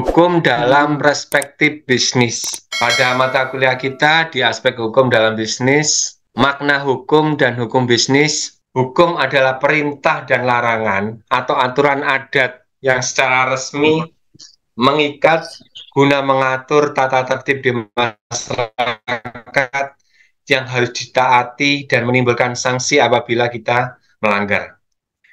Hukum dalam perspektif bisnis. Pada mata kuliah kita di aspek hukum dalam bisnis, makna hukum dan hukum bisnis. Hukum adalah perintah dan larangan atau aturan adat yang secara resmi mengikat guna mengatur tata tertib di masyarakat yang harus ditaati dan menimbulkan sanksi apabila kita melanggar.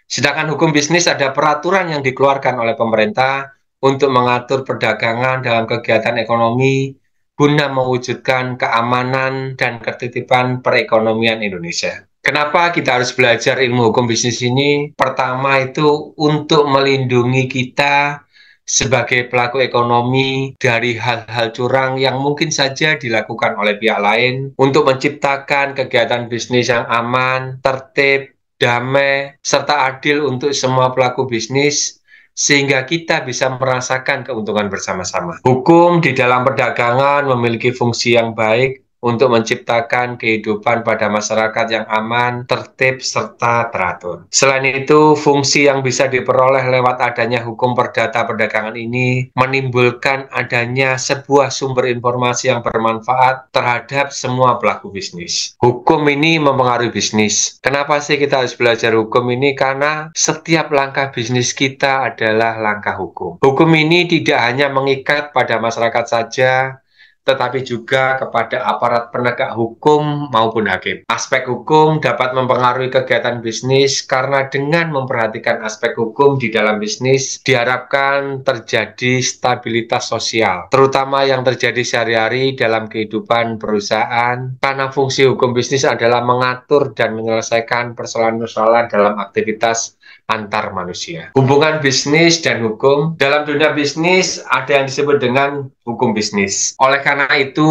Sedangkan hukum bisnis ada peraturan yang dikeluarkan oleh pemerintah untuk mengatur perdagangan dalam kegiatan ekonomi guna mewujudkan keamanan dan ketertiban perekonomian Indonesia. Kenapa kita harus belajar ilmu hukum bisnis ini? Pertama itu untuk melindungi kita sebagai pelaku ekonomi dari hal-hal curang yang mungkin saja dilakukan oleh pihak lain untuk menciptakan kegiatan bisnis yang aman, tertib, damai, serta adil untuk semua pelaku bisnis, sehingga kita bisa merasakan keuntungan bersama-sama. Hukum di dalam perdagangan memiliki fungsi yang baik untuk menciptakan kehidupan pada masyarakat yang aman, tertib, serta teratur. Selain itu, fungsi yang bisa diperoleh lewat adanya hukum perdata perdagangan ini menimbulkan adanya sebuah sumber informasi yang bermanfaat terhadap semua pelaku bisnis. Hukum ini mempengaruhi bisnis. Kenapa sih kita harus belajar hukum ini? Karena setiap langkah bisnis kita adalah langkah hukum. Hukum ini tidak hanya mengikat pada masyarakat saja, tetapi juga kepada aparat penegak hukum maupun hakim. Aspek hukum dapat mempengaruhi kegiatan bisnis karena dengan memperhatikan aspek hukum di dalam bisnis, diharapkan terjadi stabilitas sosial, terutama yang terjadi sehari-hari dalam kehidupan perusahaan, karena fungsi hukum bisnis adalah mengatur dan menyelesaikan persoalan-persoalan dalam aktivitas antar manusia. Hubungan bisnis dan hukum. Dalam dunia bisnis ada yang disebut dengan hukum bisnis. Oleh karena itu,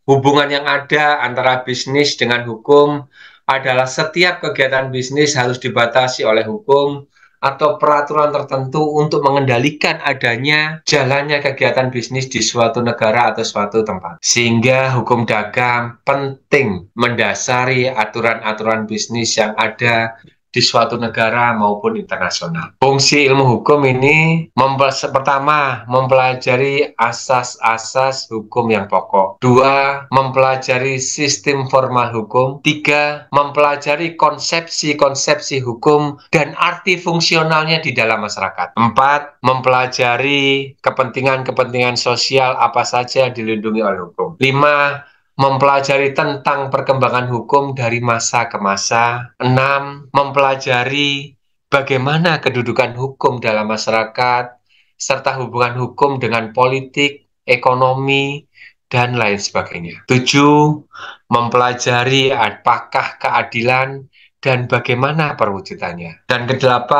hubungan yang ada antara bisnis dengan hukum adalah setiap kegiatan bisnis harus dibatasi oleh hukum atau peraturan tertentu untuk mengendalikan adanya jalannya kegiatan bisnis di suatu negara atau suatu tempat. Sehingga hukum dagang penting mendasari aturan-aturan bisnis yang ada di suatu negara maupun internasional. Fungsi ilmu hukum ini pertama, mempelajari asas-asas hukum yang pokok. Dua, mempelajari sistem formal hukum. Tiga, mempelajari konsepsi-konsepsi hukum dan arti fungsionalnya di dalam masyarakat. Empat, mempelajari kepentingan-kepentingan sosial apa saja yang dilindungi oleh hukum. Lima, mempelajari tentang perkembangan hukum dari masa ke masa. 6. Mempelajari bagaimana kedudukan hukum dalam masyarakat, serta hubungan hukum dengan politik, ekonomi, dan lain sebagainya. 7. Mempelajari apakah keadilan dan bagaimana perwujudannya. Dan ke-8,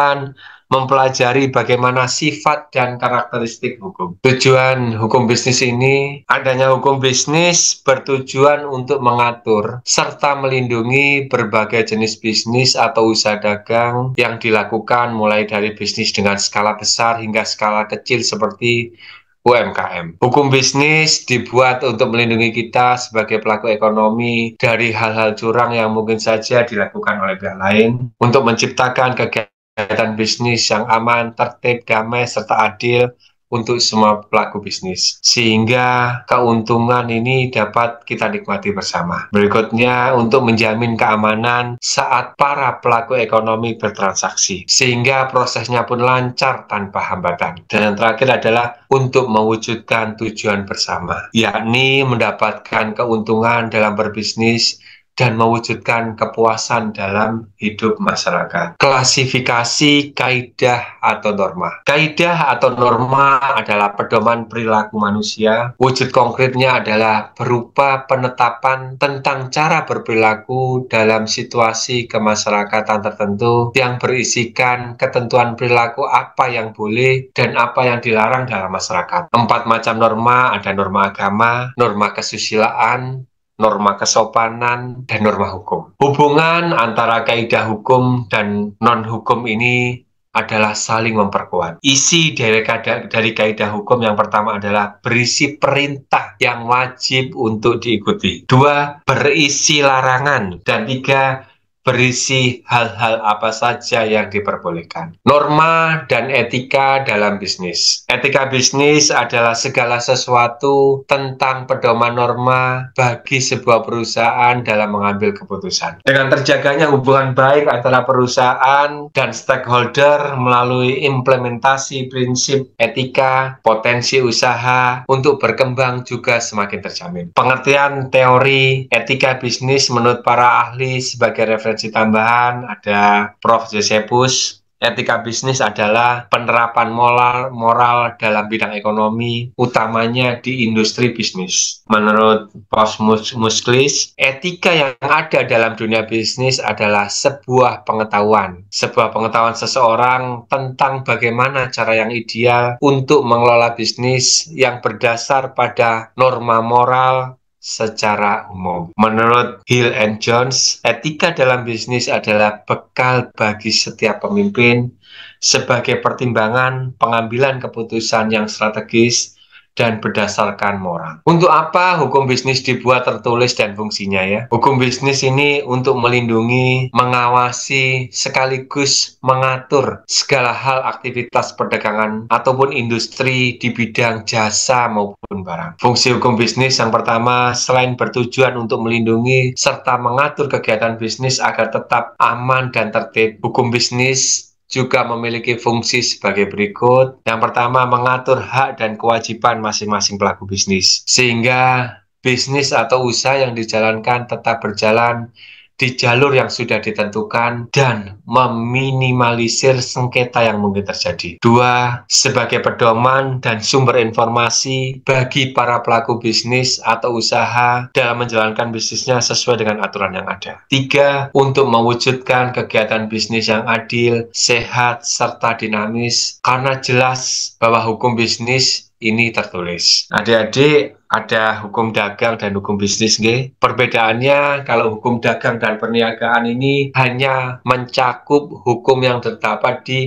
mempelajari bagaimana sifat dan karakteristik hukum. Tujuan hukum bisnis ini, adanya hukum bisnis bertujuan untuk mengatur serta melindungi berbagai jenis bisnis atau usaha dagang yang dilakukan mulai dari bisnis dengan skala besar hingga skala kecil seperti UMKM. Hukum bisnis dibuat untuk melindungi kita sebagai pelaku ekonomi dari hal-hal curang yang mungkin saja dilakukan oleh pihak lain untuk menciptakan kegiatan bisnis yang aman, tertib, damai, serta adil untuk semua pelaku bisnis. Sehingga keuntungan ini dapat kita nikmati bersama. Berikutnya, untuk menjamin keamanan saat para pelaku ekonomi bertransaksi. Sehingga prosesnya pun lancar tanpa hambatan. Dan yang terakhir adalah untuk mewujudkan tujuan bersama, yakni mendapatkan keuntungan dalam berbisnis dan mewujudkan kepuasan dalam hidup masyarakat. Klasifikasi kaidah atau norma. Kaidah atau norma adalah pedoman perilaku manusia. Wujud konkretnya adalah berupa penetapan tentang cara berperilaku dalam situasi kemasyarakatan tertentu yang berisikan ketentuan perilaku apa yang boleh dan apa yang dilarang dalam masyarakat. 4 macam norma, ada norma agama, norma kesusilaan, norma kesopanan, dan norma hukum. Hubungan antara kaidah hukum dan non-hukum ini adalah saling memperkuat. Isi dari kaidah hukum yang pertama adalah berisi perintah yang wajib untuk diikuti. 2, berisi larangan. Dan 3, berisi hal-hal apa saja yang diperbolehkan. Norma dan etika dalam bisnis. Etika bisnis adalah segala sesuatu tentang pedoman norma bagi sebuah perusahaan dalam mengambil keputusan. Dengan terjaganya hubungan baik antara perusahaan dan stakeholder melalui implementasi prinsip etika, potensi usaha untuk berkembang juga semakin terjamin. Pengertian teori etika bisnis menurut para ahli sebagai referensi tambahan ada Prof. Josephus. Etika bisnis adalah penerapan moral dalam bidang ekonomi, utamanya di industri bisnis. Menurut Prof. Musklis, etika yang ada dalam dunia bisnis adalah sebuah pengetahuan seseorang tentang bagaimana cara yang ideal untuk mengelola bisnis yang berdasar pada norma moral secara umum. Menurut Hill and Jones, etika dalam bisnis adalah bekal bagi setiap pemimpin sebagai pertimbangan pengambilan keputusan yang strategis dan berdasarkan moral. Untuk apa hukum bisnis dibuat tertulis dan fungsinya ya? Hukum bisnis ini untuk melindungi, mengawasi, sekaligus mengatur segala hal aktivitas perdagangan ataupun industri di bidang jasa maupun barang. Fungsi hukum bisnis yang pertama, selain bertujuan untuk melindungi serta mengatur kegiatan bisnis agar tetap aman dan tertib, hukum bisnis juga memiliki fungsi sebagai berikut. Yang pertama, mengatur hak dan kewajiban masing-masing pelaku bisnis, sehingga bisnis atau usaha yang dijalankan tetap berjalan di jalur yang sudah ditentukan dan meminimalisir sengketa yang mungkin terjadi. Dua, sebagai pedoman dan sumber informasi bagi para pelaku bisnis atau usaha dalam menjalankan bisnisnya sesuai dengan aturan yang ada. Tiga, untuk mewujudkan kegiatan bisnis yang adil, sehat, serta dinamis, karena jelas bahwa hukum bisnis ini tertulis. Adik-adik, ada hukum dagang dan hukum bisnis, nggih. Perbedaannya, kalau hukum dagang dan perniagaan ini hanya mencakup hukum yang terdapat di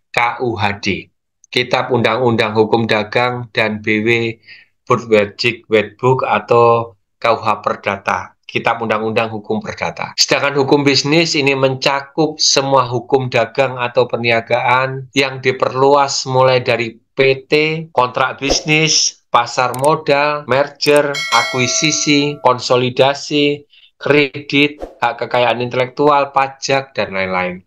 KUHD, Kitab Undang-Undang Hukum Dagang, dan BW Burwejik Wetbook atau KUH Perdata, Kitab Undang-Undang Hukum Perdata. Sedangkan hukum bisnis ini mencakup semua hukum dagang atau perniagaan yang diperluas mulai dari PT, kontrak bisnis, pasar modal, merger, akuisisi, konsolidasi, kredit, hak kekayaan intelektual, pajak, dan lain-lain.